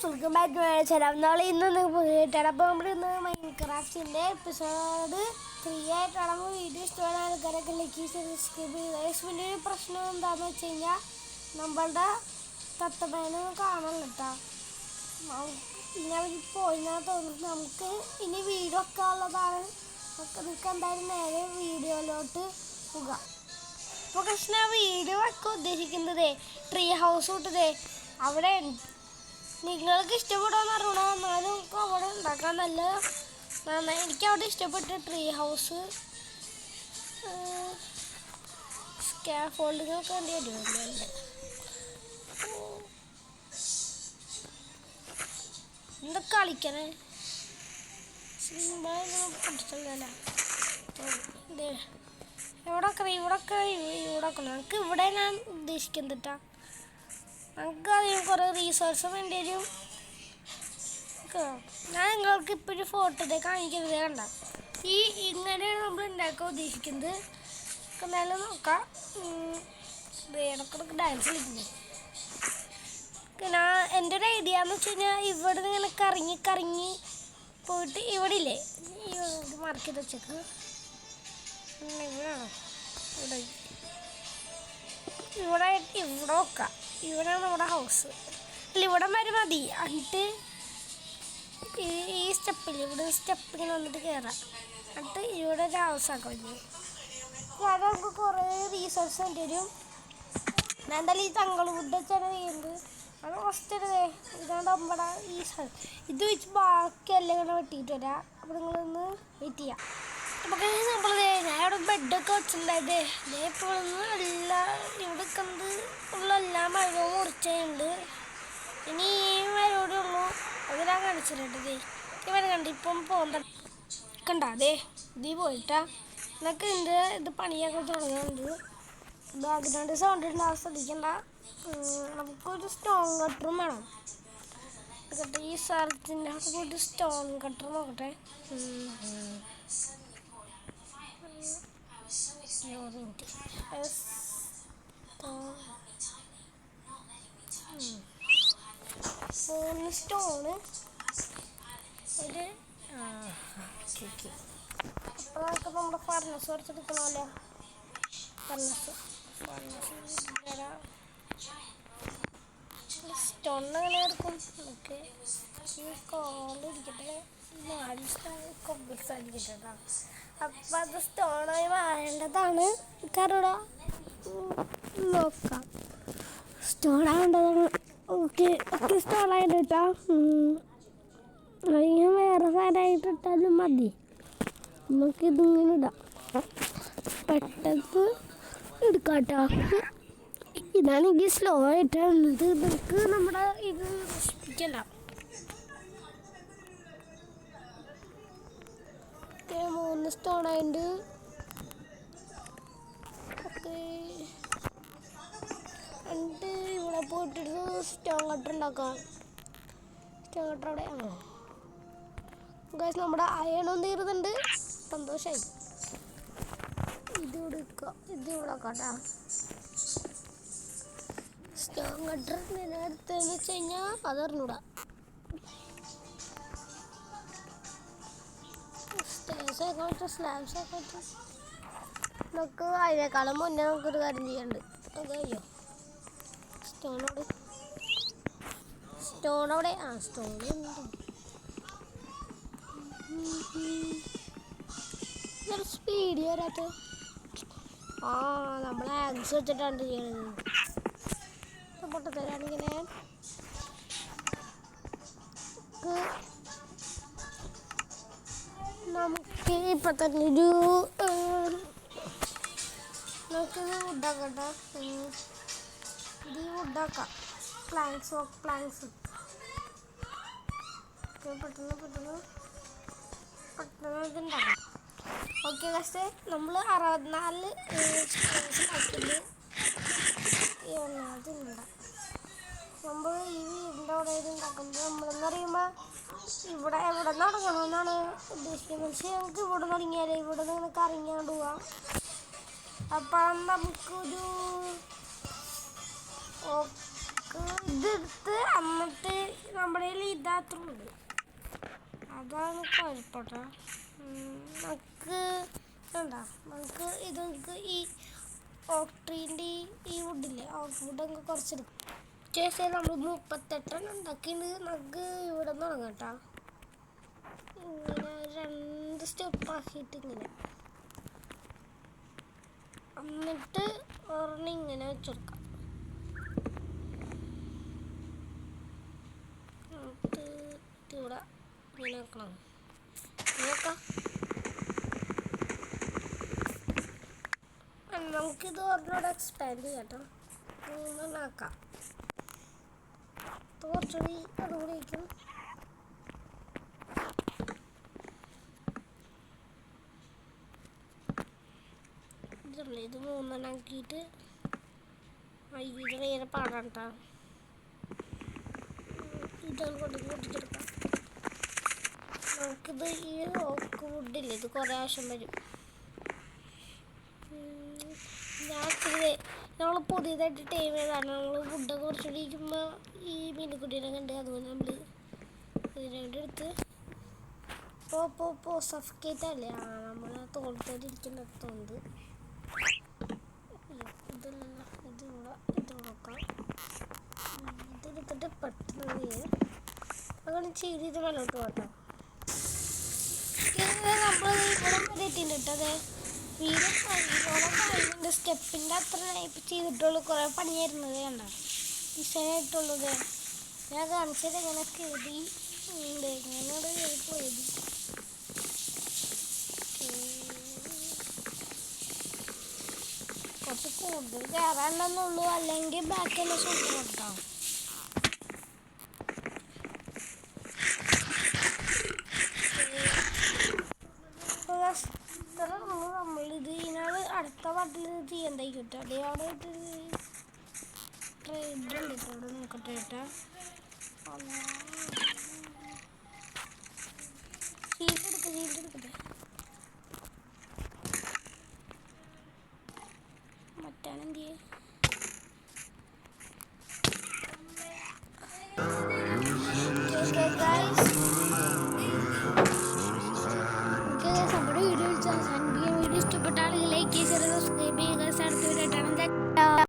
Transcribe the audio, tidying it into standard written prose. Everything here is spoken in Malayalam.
Welcome back to my channel. നാളെ ഇന്ന് പോയിട്ടാണ്. അപ്പോൾ നമ്മൾ ഇന്ന് മൈൻക്രാഫ്റ്റിൻ്റെ എപ്പിസോഡ് 3 ആയിട്ടാണ്. നമ്മൾ വീഡിയോ ഇഷ്ടமான ആൾക്കാരൊക്കെ ലൈക്ക് സബ്സ്ക്രൈബ് ചെയ്യുക. പിന്നെ ഒരു പ്രശ്നം എന്താണെന്ന് വെച്ച് കഴിഞ്ഞാൽ നമ്മളുടെ തത്തമ്മേനൊന്നും കാണാൻ കേട്ടോ. ഇങ്ങനെ പോയിന്നാ തോന്നുന്നു. നമുക്ക് ഇനി വീഡിയോ ഒക്കെ ഉള്ളതാണ്. നമുക്ക് എന്തായാലും നേരെ വീഡിയോയിലോട്ട് പോകാം. അപ്പോൾ കൃഷ്ണ വീഡിയോ ഒക്കെ ഉദ്ദേശിക്കുന്നത് ട്രീ ഹൗസ് തൊട്ടതേ അവിടെ നിങ്ങൾക്ക് ഇഷ്ടപ്പെടുമെന്ന് അറിയണോ. എന്നാലും നമുക്ക് അവിടെ ഉണ്ടാക്കാൻ നല്ല നന്നായി. എനിക്കവിടെ ഇഷ്ടപ്പെട്ട ട്രീ ഹൗസ് സ്കാഫോൾഡിങ്ങൊക്കെ വേണ്ടി വരുന്നുണ്ട്. എന്തൊക്കെ കളിക്കണേ പഠിച്ചല്ല ഇവിടെയൊക്കെ നമുക്ക് ഇവിടെ ഞാൻ ഉദ്ദേശിക്കുന്നിട്ടാ. നമുക്ക് അതിന് കുറേ റീസോഴ്സ് വേണ്ടി വരും. ഞാൻ നിങ്ങൾക്ക് ഇപ്പോഴൊരു ഫോട്ടോ കാണിക്കുന്നത് കണ്ട ഇങ്ങനെയാണ് നമ്മൾ ഉണ്ടാക്കാൻ ഉദ്ദേശിക്കുന്നത്. എന്തായാലും നോക്കാം. ഇടക്കിടക്ക് ഡാൻസ് കളിക്കുന്നത് എൻ്റെ ഒരു ഐഡിയ എന്ന് വെച്ച് കഴിഞ്ഞാൽ ഇവിടെ നിന്ന് ഇങ്ങനെ കറങ്ങി കറങ്ങി പോയിട്ട് ഇവിടെ ഇല്ലേ ഇത് മാർക്ക് ചെയ്ത് വെച്ചേക്ക് ഇവിടെയാണോ ഇവിടെ നോക്കാം. ഇവിടെയാണ് നമ്മുടെ ഹൗസ്. അല്ല ഇവിടെ വരെ മതി. എന്നിട്ട് ഈ സ്റ്റെപ്പിൽ ഇവിടെ സ്റ്റെപ്പിങ്ങനെ വന്നിട്ട് കയറാം. എന്നിട്ട് ഇവിടെ ഒരു ഹൗസാക്കാൻ പറ്റും. കാരണം നമുക്ക് കുറേ റീസോഴ്സ് വേണ്ടി വരും. ഞാൻ എന്തായാലും ഈ തങ്ങൾ ഫുഡ് വെച്ചാണ് ചെയ്യുന്നത്. അത് ഫസ്റ്റ് ഇതാണ് നമ്മുടെ ഈ ഇത് വെച്ച് ബാക്കിയെല്ലാം ഇങ്ങനെ വെട്ടിയിട്ട് വരാം. അപ്പോൾ നിങ്ങളൊന്ന് വെയിറ്റ് ചെയ്യാം. നമുക്ക് നമ്മൾ ഞാൻ ഇവിടെ ബെഡൊക്കെ വെച്ചിട്ടുണ്ടായത് ഇപ്പോൾ എല്ലാ ഇവിടെ കണ്ട് ഉള്ള എല്ലാ മരവും മുറിച്ചുണ്ട്. ഇനി ഈ മരോടെ ഉള്ളൂ. അത് ഞാൻ കാണിച്ചിട്ടുണ്ട്. ഇവരെ കണ്ട് ഇപ്പം പോകുന്ന കണ്ട അതെ ഇതിൽ പോയിട്ടാ എന്നൊക്കെ ഇത് പണിയൊക്കെ തുടങ്ങുന്നുണ്ട്. ബാക്ക്ഗ്രൗണ്ട് സൗണ്ട് ഉണ്ടാകാൻ ശ്രദ്ധിക്കണ്ട. നമുക്കൊരു സ്റ്റോൺ കട്ടറും വേണം. നോക്കട്ടെ ഈ സ്ഥലത്തിൻ്റെ അവിടെ പോയിട്ട് സ്റ്റോൺ കട്ടർ നോക്കട്ടെ. സ്റ്റോണ് ഒരു അപ്പോൾ നമുക്ക് നമ്മുടെ ഫർണസ് കുറച്ചെടുക്കണമല്ലോ. സ്റ്റോൺ അങ്ങനെ എടുക്കും. നമുക്ക് ഈ കോളിരിക്കട്ടെ 4 കൊമ്പിരിക്കട്ടെ. അപ്പം അത് സ്റ്റോണായി മാറേണ്ടതാണ്. കാരണം നോക്കാം സ്റ്റോണാവേണ്ടതാണ്. ഓക്കെ സ്റ്റോണായിട്ട് ഇട്ടാ അല്ലെങ്കിൽ വേറെ സാധനമായിട്ട് ഇട്ടാലും മതി. നമുക്കിതിങ്ങനെ ഇടാം. പെട്ടെന്ന് എടുക്കാട്ടോ. ഇതാണെങ്കിൽ സ്ലോ ആയിട്ടാണ്. ഇത് നമുക്ക് നമ്മുടെ ഇത് നശിപ്പിക്കല. 3 സ്റ്റോണായിട്ട് ഓക്കെ. എന്നിട്ട് ഇവിടെ പോയിട്ടൊരു സ്റ്റോൺ കട്ടർ ഉണ്ടാക്കാം. സ്റ്റോൺ കട്ടർ അവിടെ ഗൈസ് നമ്മുടെ അയണും തീരുന്നുണ്ട്. സന്തോഷമായി. ഇത് ഇവിടെ കേട്ടോ. സ്റ്റോൺ കട്ടർ നിലനിർത്തുന്ന വെച്ച് കഴിഞ്ഞാൽ അതറിഞ്ഞൂടാ. സ്റ്റേഴ്സ് ആക്കാൻ പറ്റും, സ്ലാബ്സ് ആക്കാൻ പറ്റും. നമുക്ക് അതിനേക്കാളും മുന്നേ നമുക്കൊരു കാര്യം ചെയ്യാനുണ്ട്. കഴിയോ സ്റ്റോണോടെ സ്റ്റോൺ ഇതൊരു സ്പീഡ് വരാത്ത നമ്മൾ ആക്സ് വെച്ചിട്ടാണ് ചെയ്യണത്. പൊട്ടത്തരാണിങ്ങനെ നമുക്ക് ഇപ്പം തന്നെ ഒരു നമുക്കിത് വുഡാക്കട്ടെ. ഇത് വുഡാക്കാം. പ്ലാങ്ക്സ് പെട്ടെന്ന് ഇതുണ്ടാക്കാം. ഓക്കെ പക്ഷേ നമ്മൾ 64 ഉണ്ടാക്കിയിട്ടുണ്ട്. നമ്മൾ ഈ വീടിൻ്റെ അവിടെ ഉണ്ടാക്കുമ്പോൾ നമ്മളെന്ന് പറയുമ്പോൾ ഇവിടെ എവിടെ തുടങ്ങണമെന്നാണ് ഉദ്ദേശിക്കുന്നത്. പക്ഷേ ഞങ്ങൾക്ക് ഇവിടെ തുടങ്ങിയാലേ ഇവിടെ നിന്ന് കറങ്ങിയാണ്ട് പോവാം. അപ്പം നമുക്കൊരു ഇതെടുത്ത് എന്നിട്ട് നമ്മുടെ കയ്യിൽ ഇതാത്രയുണ്ട്. അതാണ് കുഴപ്പമില്ല. നമുക്ക് എന്താ നമുക്ക് ഈ ഓക്ട്രീൻ്റെ ഈ വുഡില്ലേ, ഓക്ക് വുഡൊക്കെ കുറച്ചെടുക്കും. ചേച്ചി നമ്മൾ 38 ഉണ്ടാക്കിയിട്ട് നമുക്ക് ഇവിടെ നിന്ന് തുടങ്ങാം കേട്ടോ. ഇങ്ങനെ 2 സ്റ്റെപ്പാക്കിയിട്ട് ഇങ്ങനെ, എന്നിട്ട് ഒരെണ്ണം ഇങ്ങനെ വെച്ചെടുക്കാം. എന്നിട്ട് ഇവിടെ ഇങ്ങനെ വെക്കണം. നോക്കാം, നമുക്കിത് ഒരെണ്ണോടെ എക്സ്പാൻഡ് ചെയ്യാം കേട്ടോ. ആക്കാം, കുറച്ചുകൂടി അതുകൂടി വയ്ക്കും. ഇത് 3 ആക്കിയിട്ട് ഇത് നേരെ പാടാം കേട്ടോ. ഇതാണ് പൊട്ടിച്ചെടുക്കാം. നമുക്കിത് ഈ ഓക്ക് വുഡില്ലേ, ഇത് കുറേ ആവശ്യം വരും. നമ്മൾ പുതിയതായിട്ട് ടൈം ചെയ്താണ്. നമ്മൾ വുഡൊക്കെ കുറച്ചുകൂടി ഇരിക്കുമ്പോൾ ഈ മീനുകുട്ടീനെ കണ്ട് അതുപോലെ നമ്മൾ ഇതിനോട് എടുത്ത് സഫക്കേറ്റ് അല്ലേ, നമ്മൾ തോളത്തോടിരിക്കുന്നിടത്തുണ്ട്. ഇതല്ല, ഇത് നോക്കാം. ഇതെടുത്തിട്ട് പെട്ടെന്ന് അങ്ങനെ ചെയ്ത് മേലോട്ട് പോട്ടോ. നമ്മൾ ഇവിടെ വരെ എത്തിയിട്ടുണ്ട്. അതെ, വീട് സ്റ്റെപ്പിൻ്റെ അത്ര ചെയ്തിട്ടുള്ളൂ. കുറേ പണിയായിരുന്നത് കണ്ട ഡിസൈനായിട്ടുള്ളത്. ഞാൻ കാണിച്ചത് എങ്ങനെ കയറി ഉണ്ട്, എങ്ങനെയാണ് കയറി പോയത്. കുറച്ച് കൂടുതൽ കയറാനുള്ളൂ, അല്ലെങ്കിൽ ബാക്കെല്ലാം സൂപ്പർ കേട്ടോ. നമ്മളിത് ഇതിനകത്ത് അടുത്ത പാട്ടിൽ ചെയ്യണ്ടായിരിക്കും കേട്ടോ. അതേ അവിടെ ട്രെയിനുണ്ട് കേട്ടോ. അവിടെ നോക്കട്ടെ കേട്ടോ. Shield മറ്റാണെന്ത് guys,